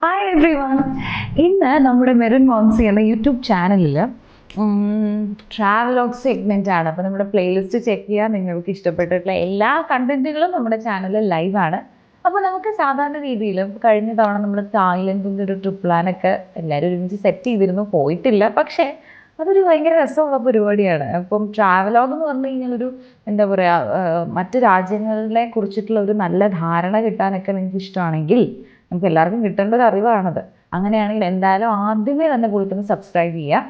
Hi every one. ഇന്ന് നമ്മുടെ മെറിൻ മോൺസി എന്ന യൂട്യൂബ് ചാനലിൽ ട്രാവലോഗ് സെഗ്മെൻ്റ് ആണ്. അപ്പോൾ നമ്മുടെ പ്ലേലിസ്റ്റ് ചെക്ക് ചെയ്യാൻ നിങ്ങൾക്ക് ഇഷ്ടപ്പെട്ടിട്ടുള്ള എല്ലാ കണ്ടന്റുകളും നമ്മുടെ ചാനലിൽ ലൈവാണ്. അപ്പോൾ നമുക്ക് സാധാരണ രീതിയിൽ കഴിഞ്ഞ തവണ നമ്മൾ തായ്ലൻഡിൻ്റെ ഒരു ട്രിപ്പ് പ്ലാനൊക്കെ എല്ലാവരും ഒരുമിച്ച് സെറ്റ് ചെയ്തിരുന്നു, പോയിട്ടില്ല. പക്ഷേ അതൊരു ഭയങ്കര രസമുള്ള പരിപാടിയാണ്. അപ്പം ട്രാവലോഗ് എന്ന് പറഞ്ഞു കഴിഞ്ഞാൽ ഒരു എന്താ പറയുക, മറ്റ് രാജ്യങ്ങളെ കുറിച്ചിട്ടുള്ള ഒരു നല്ല ധാരണ കിട്ടാനൊക്കെ നിങ്ങൾക്ക് ഇഷ്ടമാണെങ്കിൽ നമുക്ക് എല്ലാവർക്കും കിട്ടേണ്ട ഒരു അറിവാണത്. അങ്ങനെയാണെങ്കിൽ എന്തായാലും ആദ്യമേ തന്നെ പോയിട്ടൊന്ന് സബ്സ്ക്രൈബ് ചെയ്യുക.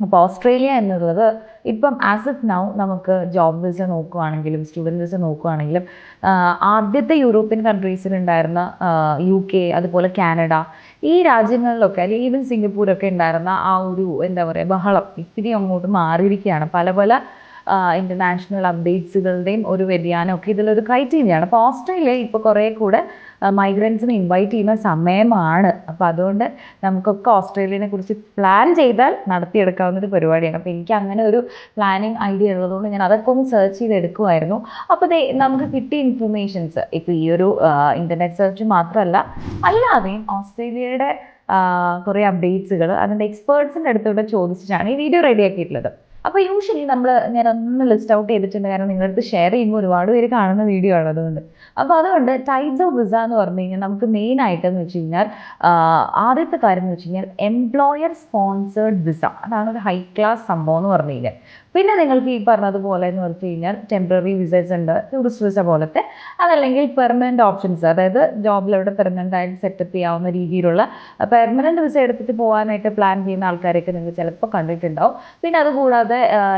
അപ്പോൾ ഓസ്ട്രേലിയ എന്നുള്ളത് ഇപ്പം ആസ് ഇഫ് നൗ നമുക്ക് ജോബ് വിസ നോക്കുകയാണെങ്കിലും സ്റ്റുഡൻറ്റ് വിസ നോക്കുകയാണെങ്കിലും ആദ്യത്തെ യൂറോപ്യൻ കൺട്രീസിലുണ്ടായിരുന്ന UK, അതുപോലെ കാനഡ, ഈ രാജ്യങ്ങളിലൊക്കെ അല്ലെങ്കിൽ ഈവൻ സിംഗപ്പൂരൊക്കെ ഉണ്ടായിരുന്ന ആ ഒരു എന്താ പറയുക ബഹളം ഇത്തിരി അങ്ങോട്ട് മാറിയിരിക്കുകയാണ്. പല പല ഇൻ്റർനാഷണൽ അപ്ഡേറ്റ്സുകളുടെയും ഒരു വ്യതിയാനമൊക്കെ ഇതിലൊരു ക്രൈറ്റീരിയയാണ്. അപ്പോൾ ഓസ്ട്രേലിയ ഇപ്പോൾ കുറേ കൂടെ മൈഗ്രൻസിനെ ഇൻവൈറ്റ് ചെയ്യുന്ന സമയമാണ്. അപ്പോൾ അതുകൊണ്ട് നമുക്കൊക്കെ ഓസ്ട്രേലിയനെ കുറിച്ച് പ്ലാൻ ചെയ്താൽ നടത്തിയെടുക്കാവുന്ന ഒരു പരിപാടിയാണ്. അപ്പോൾ എനിക്ക് അങ്ങനെ ഒരു പ്ലാനിങ് ഐഡിയ ഉള്ളതുകൊണ്ട് ഞാൻ അതൊക്കെ ഒന്ന് സെർച്ച് ചെയ്തെടുക്കുമായിരുന്നു. അപ്പോൾ നമുക്ക് കിട്ടിയ ഇൻഫർമേഷൻസ് ഇപ്പോൾ ഈ ഒരു ഇൻ്റർനെറ്റ് സെർച്ച് മാത്രമല്ല, അല്ലാതെയും ഓസ്ട്രേലിയയുടെ കുറേ അപ്ഡേറ്റ്സുകൾ അതിൻ്റെ എക്സ്പേർട്സിൻ്റെ അടുത്തൂടെ ചോദിച്ചിട്ടാണ് ഈ വീഡിയോ റെഡിയാക്കിയിട്ടുള്ളത്. അപ്പോൾ യൂഷ്വലി ഞാനൊന്ന് ലിസ്റ്റ് ഔട്ട് ചെയ്തിട്ടുണ്ട്, കാരണം നിങ്ങളുടെ അടുത്ത് ഷെയർ ചെയ്യുമ്പോൾ ഒരുപാട് പേര് കാണുന്ന വീഡിയോ ആണ് അതുകൊണ്ട്. അപ്പോൾ അതുകൊണ്ട് ടൈപ്സ് ഓഫ് വിസ എന്ന് പറഞ്ഞു കഴിഞ്ഞാൽ നമുക്ക് മെയിൻ ആയിട്ടെന്ന് വെച്ച് കഴിഞ്ഞാൽ ആദ്യത്തെ കാര്യം എന്ന് വെച്ച് കഴിഞ്ഞാൽ എംപ്ലോയർ സ്പോൺസേർഡ് വിസ. അതാണ് ഒരു ഹൈ ക്ലാസ് സംഭവം എന്ന് പറഞ്ഞു കഴിഞ്ഞാൽ. പിന്നെ നിങ്ങൾക്ക് ഈ പറഞ്ഞതുപോലെ എന്ന് പറഞ്ഞു കഴിഞ്ഞാൽ ടെമ്പററി വിസസ് ഉണ്ട്, ടൂറിസ്റ്റ് വിസ പോലത്തെ. അതല്ലെങ്കിൽ പെർമനൻറ്റ് ഓപ്ഷൻസ്, അതായത് ജോബിലവിടെ പെർമനൻ്റ് ആയിട്ട് സെറ്റപ്പ് ചെയ്യാവുന്ന രീതിയിലുള്ള പെർമനൻറ്റ് വിസ എടുത്തിട്ട് പോകാനായിട്ട് പ്ലാൻ ചെയ്യുന്ന ആൾക്കാരൊക്കെ നിങ്ങൾ ചിലപ്പോൾ കണ്ടിട്ടുണ്ടാവും. പിന്നെ അതുകൂടാതെ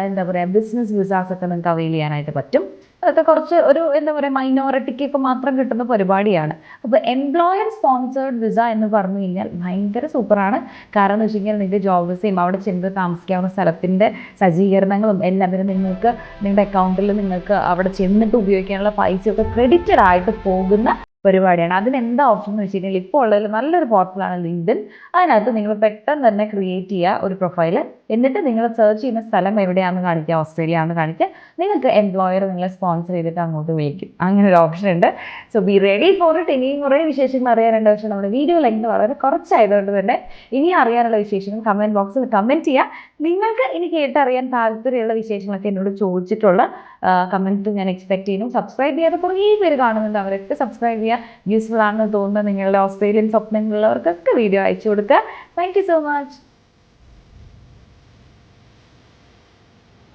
എന്താ പറയുക ബിസിനസ് വിസാസൊക്കെ നിങ്ങൾക്ക് അവൈൽ ചെയ്യാനായിട്ട് പറ്റും. അതൊക്കെ കുറച്ച് ഒരു എന്താ പറയുക മൈനോറിറ്റിക്കൊക്കെ മാത്രം കിട്ടുന്ന പരിപാടിയാണ്. അപ്പോൾ എംപ്ലോയർ സ്പോൺസേർഡ് വിസ എന്ന് പറഞ്ഞു കഴിഞ്ഞാൽ ഭയങ്കര സൂപ്പറാണ്. കാരണം എന്ന് വെച്ച് കഴിഞ്ഞാൽ നിങ്ങളുടെ ജോബ് വിസയും അവിടെ ചെന്ന് താമസിക്കാവുന്ന സ്ഥലത്തിൻ്റെ സജ്ജീകരണങ്ങളും എല്ലാം പിന്നെ നിങ്ങൾക്ക് നിങ്ങളുടെ അക്കൗണ്ടിൽ നിങ്ങൾക്ക് അവിടെ ചെന്നിട്ട് ഉപയോഗിക്കാനുള്ള പൈസയൊക്കെ ക്രെഡിറ്റഡ് ആയിട്ട് പോകുന്ന പരിപാടിയാണ്. അതിനെന്താ ഓപ്ഷൻ എന്ന് വെച്ച് കഴിഞ്ഞാൽ ഇപ്പോൾ ഉള്ളതിൽ നല്ലൊരു പോർട്ടലാണ് ലിങ്ക്ഡിൻ. അതിനകത്ത് നിങ്ങൾ പെട്ടെന്ന് തന്നെ ക്രിയേറ്റ് ചെയ്യുക ഒരു പ്രൊഫൈൽ. എന്നിട്ട് നിങ്ങൾ സെർച്ച് ചെയ്യുന്ന സ്ഥലം എവിടെയാണെന്ന് കാണിക്കുക, ഓസ്ട്രേലിയ ആണെന്ന് കാണിക്കുക. നിങ്ങൾക്ക് എംപ്ലോയർ നിങ്ങളെ സ്പോൺസർ ചെയ്തിട്ട് അങ്ങോട്ട് വിളിക്കും. അങ്ങനെ ഒരു ഓപ്ഷൻ ഉണ്ട്. So be ready for it. ഇനിയും കുറേ വിശേഷങ്ങൾ അറിയാനുണ്ട്. പക്ഷേ നമ്മുടെ വീഡിയോ ലെങ്ത് വളരെ കുറച്ചായതുകൊണ്ട് തന്നെ ഇനി അറിയാനുള്ള വിശേഷങ്ങൾ കമൻറ്റ് ബോക്സിൽ കമൻറ്റ് ചെയ്യുക. നിങ്ങൾക്ക് ഇനി കേട്ടറിയാൻ താല്പര്യമുള്ള വിശേഷങ്ങളൊക്കെ എന്നോട് ചോദിച്ചിട്ടുള്ള കമൻറ്റ് ഞാൻ എക്സ്പെക്ട് ചെയ്യുന്നു. സബ്സ്ക്രൈബ് ചെയ്യാതെ കുറേ പേര് കാണുന്നുണ്ട്, അവരൊക്കെ സബ്സ്ക്രൈബ് ചെയ്യുക. യൂസ്ഫുൾ ആണെന്ന് തോന്നുന്ന നിങ്ങളുടെ ഓസ്ട്രേലിയൻ സ്വപ്നങ്ങളുള്ളവർക്കൊക്കെ വീഡിയോ അയച്ചു കൊടുക്കുക. Thank you so much.